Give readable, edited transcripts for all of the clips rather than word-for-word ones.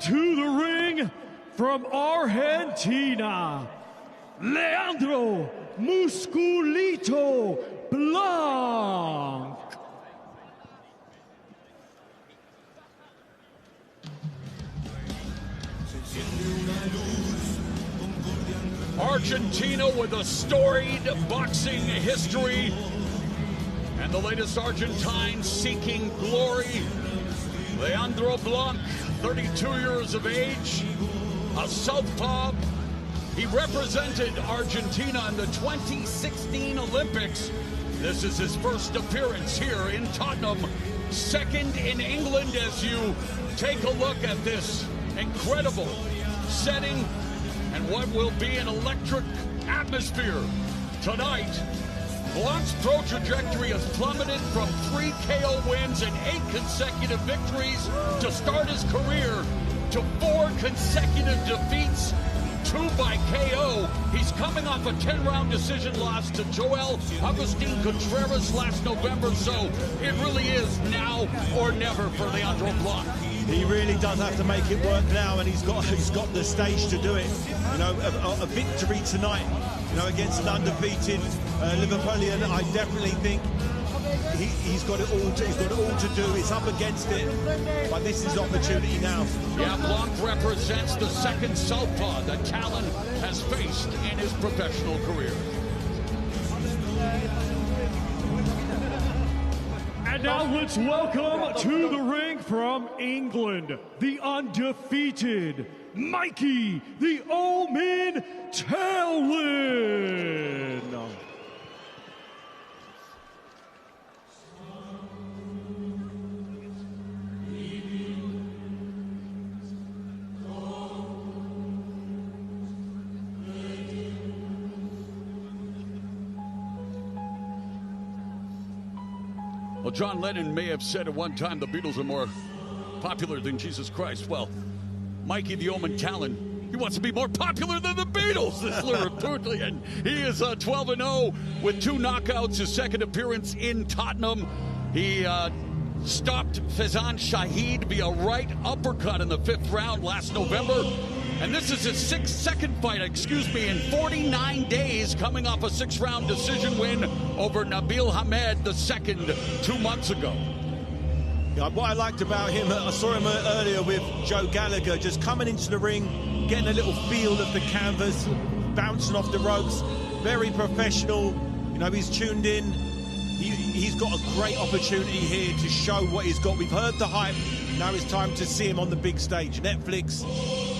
To the ring from Argentina, Leandro Musculito Blanc. Argentina with a storied boxing history, and the latest Argentine seeking glory, Leandro Blanc, 32 years of age, a southpaw. He represented Argentina in the 2016 Olympics. This is his first appearance here in Tottenham, second in England, as you take a look at this incredible setting and what will be an electric atmosphere tonight. Blanc's pro trajectory has plummeted from 3 KO wins and 8 consecutive victories to start his career to 4 consecutive defeats, 2 by KO. He's coming off a 10-round decision loss to Joel Agustin Contreras last November, so it really is now or never for Leandro Blanc. He really does have to make it work now, and he's got the stage to do it. You know, a victory tonight, you know, against an undefeated Liverpoolian. I definitely think he's got it all. He's got it all to do. He's up against it, but this is the opportunity now. Yeah, Blanc represents the second southpaw that Tallon has faced in his professional career. And now let's welcome to the ring from England, the undefeated Mikey, the Omen Tallon. Well, John Lennon may have said at one time the Beatles are more popular than Jesus Christ. Well, Mikey the Omen Tallon, he wants to be more popular than the Beatles, this Liverpoolian. He is 12-0 with 2 knockouts, his second appearance in Tottenham. He stopped Faizan Shahid via right uppercut in the 5th round last November. And this is his second fight in 49 days, coming off a 6-round decision win over Nabil Hamed II 2 months ago. Yeah, what I liked about him, I saw him earlier with Joe Gallagher, just coming into the ring, getting a little feel of the canvas, bouncing off the ropes, very professional. You know, he's tuned in. He's got a great opportunity here to show what he's got. We've heard the hype. Now it's time to see him on the big stage. Netflix,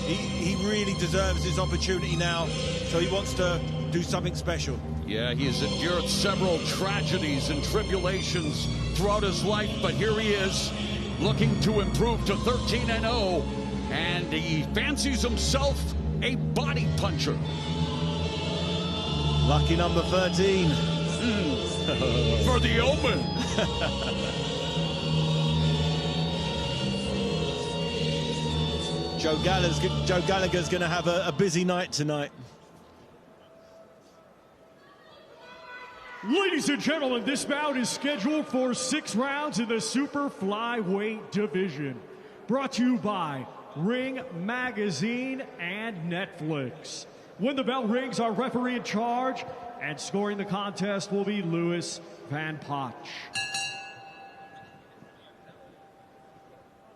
he really deserves his opportunity now, so he wants to do something special. Yeah, he has endured several tragedies and tribulations throughout his life, but here he is, looking to improve to 13-0, and he fancies himself a body puncher. Lucky number 13. For the Omen. Joe Gallagher's going to have a busy night tonight. Ladies and gentlemen, this bout is scheduled for 6 rounds in the super flyweight division. Brought to you by Ring Magazine and Netflix. When the bell rings, our referee in charge, and scoring the contest will be Louis Van Potch.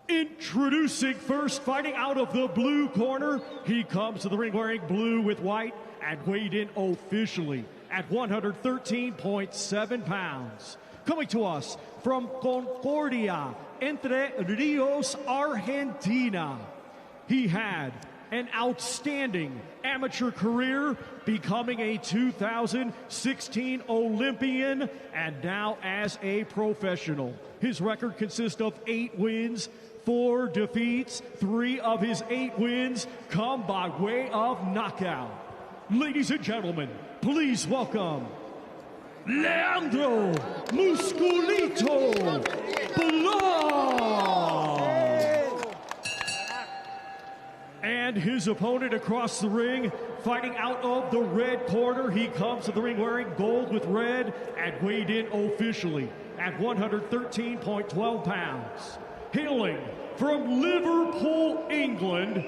Introducing first, fighting out of the blue corner. He comes to the ring wearing blue with white and weighed in officially at 113.7 pounds. Coming to us from Concordia, Entre Rios, Argentina. He had an outstanding amateur career, becoming a 2016 Olympian, and now as a professional. His record consists of 8 wins, 4 defeats. 3 of his 8 wins come by way of knockout. Ladies and gentlemen, please welcome Leandro Musculito Blanc. And his opponent across the ring, fighting out of the red corner. He comes to the ring wearing gold with red and weighed in officially at 113.12 pounds. Hailing from Liverpool, England,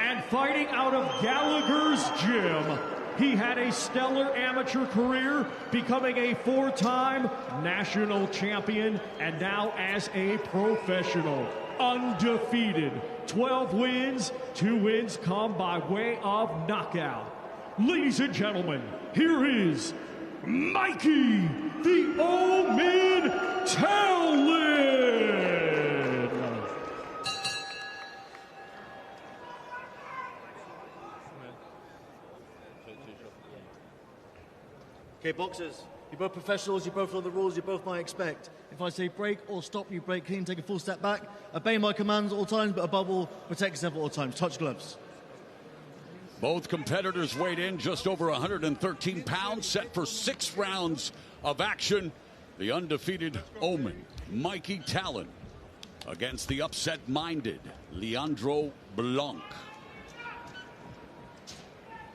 and fighting out of Gallagher's Gym, he had a stellar amateur career, becoming a 4-time national champion, and now as a professional, undefeated. 12 wins, 2 wins come by way of knockout. Ladies and gentlemen, here is Mikey, the Omen Tallon. Okay, boxers, you're both professionals, you both know the rules, you both might expect. If I say break or stop, you break clean, take a full step back. Obey my commands at all times, but above all, protect yourself at all times. Touch gloves. Both competitors weighed in just over 113 pounds, set for 6 rounds of action. The undefeated Omen, Mikey Tallon, against the upset-minded Leandro Blanc.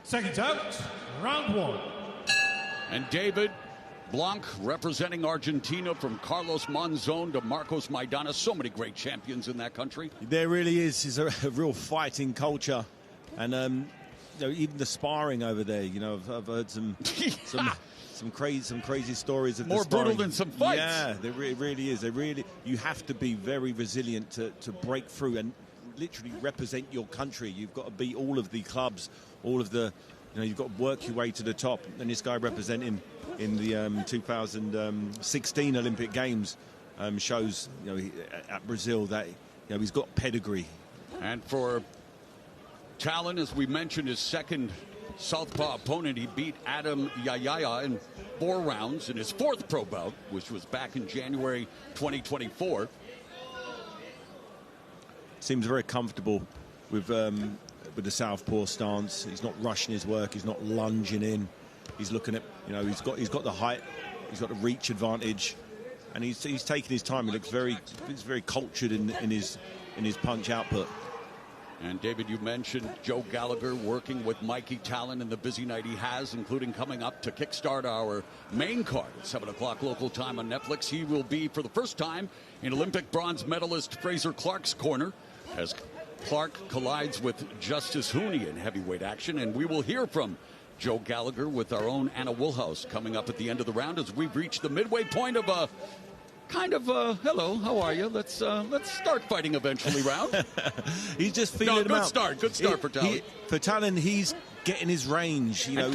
Seconds out, round 1. And David Blanc, representing Argentina, from Carlos Monzon to Marcos Maidana. So many great champions in that country. There really is. It's a real fighting culture. And you know, even the sparring over there, you know, I've heard some crazy stories of more the sparring. brutal than some fights. Yeah, it really is. You have to be very resilient to break through and literally represent your country. You've got to beat all of the clubs, all of the, you know, you've got to work your way to the top. And this guy representing in the 2016 Olympic Games shows, you know, at Brazil that, you know, he's got pedigree. And for Tallon, as we mentioned, his second southpaw opponent, he beat Adam Yayaya in 4 rounds in his 4th pro bout, which was back in January 2024. Seems very comfortable with the southpaw stance. He's not rushing his work. He's not lunging in. He's looking at, you know, he's got the height. He's got the reach advantage, and he's taking his time. He looks very cultured in his punch output. And David, you mentioned Joe Gallagher working with Mikey Tallon in the busy night he has, including coming up to kickstart our main card at 7 o'clock local time on Netflix. He will be, for the first time, in Olympic bronze medalist Fraser Clark's corner as Clark collides with Justice Hooney in heavyweight action. And we will hear from Joe Gallagher with our own Anna Woolhouse coming up at the end of the round as we've reached the midway point of a kind of hello, how are you? Let's start fighting eventually round. He's just feeling him out. Good start for Tallon. For Tallon, he's getting his range. You know,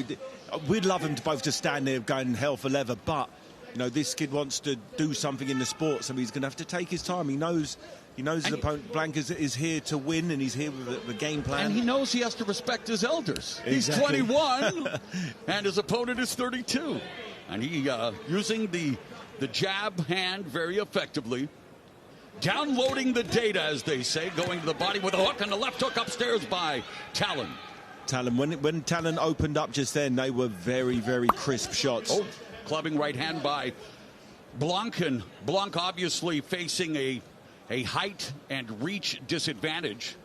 we'd love him to both just stand there going hell for leather, but you know, this kid wants to do something in the sport, so he's going to have to take his time. He knows his opponent Blanc is here to win, and he's here with the game plan. And he knows he has to respect his elders. Exactly. He's 21, and his opponent is 32. And he using the jab hand very effectively. Downloading the data, as they say, going to the body with a hook, and the left hook upstairs by Tallon. When Tallon opened up just then, they were very, very crisp shots. Oh, clubbing right hand by Blanc, and Blanc obviously facing a height and reach disadvantage.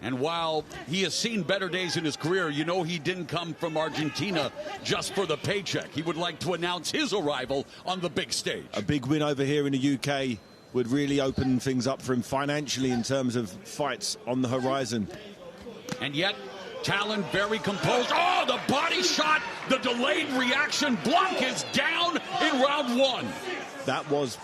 And while he has seen better days in his career, you know he didn't come from Argentina just for the paycheck. He would like to announce his arrival on the big stage. A big win over here in the UK would really open things up for him financially in terms of fights on the horizon. And yet, Tallon very composed. Oh, the body shot, the delayed reaction. Blanc is down in round 1. That was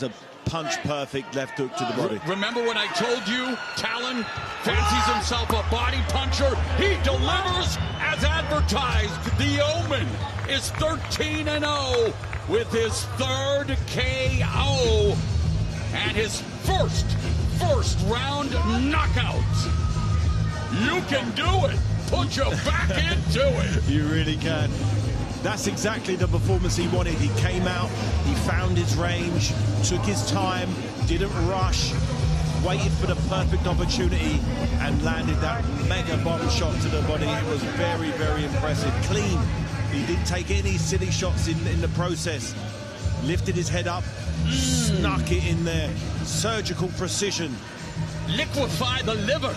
a punch-perfect left hook to the body. Remember when I told you Tallon fancies himself a body puncher? He delivers as advertised. The Omen is 13-0 with his 3rd KO and his first round knockout. You can do it. Put your back into it. You really can. That's exactly the performance he wanted. He came out, he found his range, took his time, didn't rush, waited for the perfect opportunity, and landed that mega bomb shot to the body. It was very, very impressive. Clean. He didn't take any silly shots in the process. Lifted his head up, snuck it in there. Surgical precision. Liquefy the liver.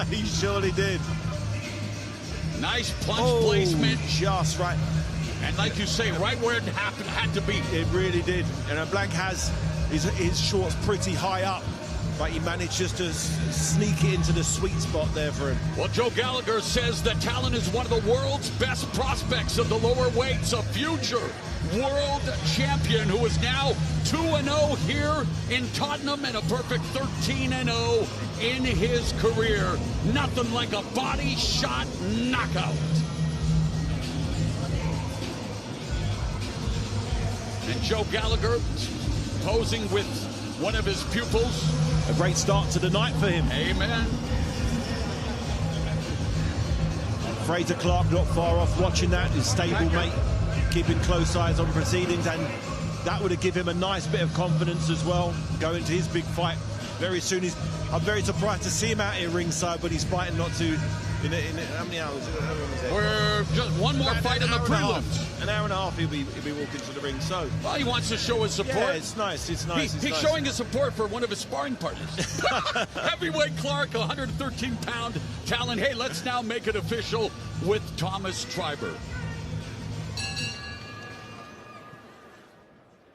He surely did. Nice punch placement. Just right. And like you say, right where it had to be. It really did. And Blanc has his short's pretty high up, but he managed just to sneak it into the sweet spot there for him. Well, Joe Gallagher says that Tallon is one of the world's best prospects of the lower weights, a future world champion who is now 2-0 here in Tottenham and a perfect 13-0 in his career. Nothing like a body shot knockout. And Joe Gallagher posing with one of his pupils. A great start to the night for him. Amen. Fraser Clark not far off watching that, his stablemate keeping close eyes on proceedings, and that would have given him a nice bit of confidence as well going to his big fight very soon. I'm very surprised to see him out here ringside, but he's fighting not to in how many hours? We're just one more fight in the prelims. An hour and a half he'll be walking to the ring. So well, he wants to show his support. Yeah, it's nice. It's nice. He's showing his support for one of his sparring partners. Heavyweight Clark, 113-pound Tallon. Hey, let's now make it official with Thomas Triber.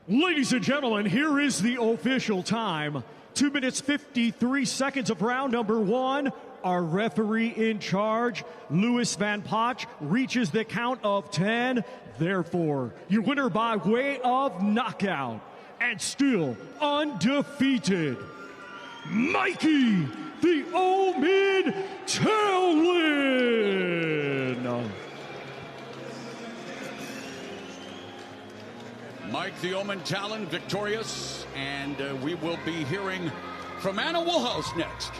Ladies and gentlemen, here is the official time. 2 minutes, 53 seconds of round number 1. Our referee in charge, Louis Van Potch, reaches the count of 10. Therefore, your winner by way of knockout and still undefeated, Mikey, the Omen Tallon. Mike the Omen Tallon victorious, and we will be hearing from Anna Woolhouse next.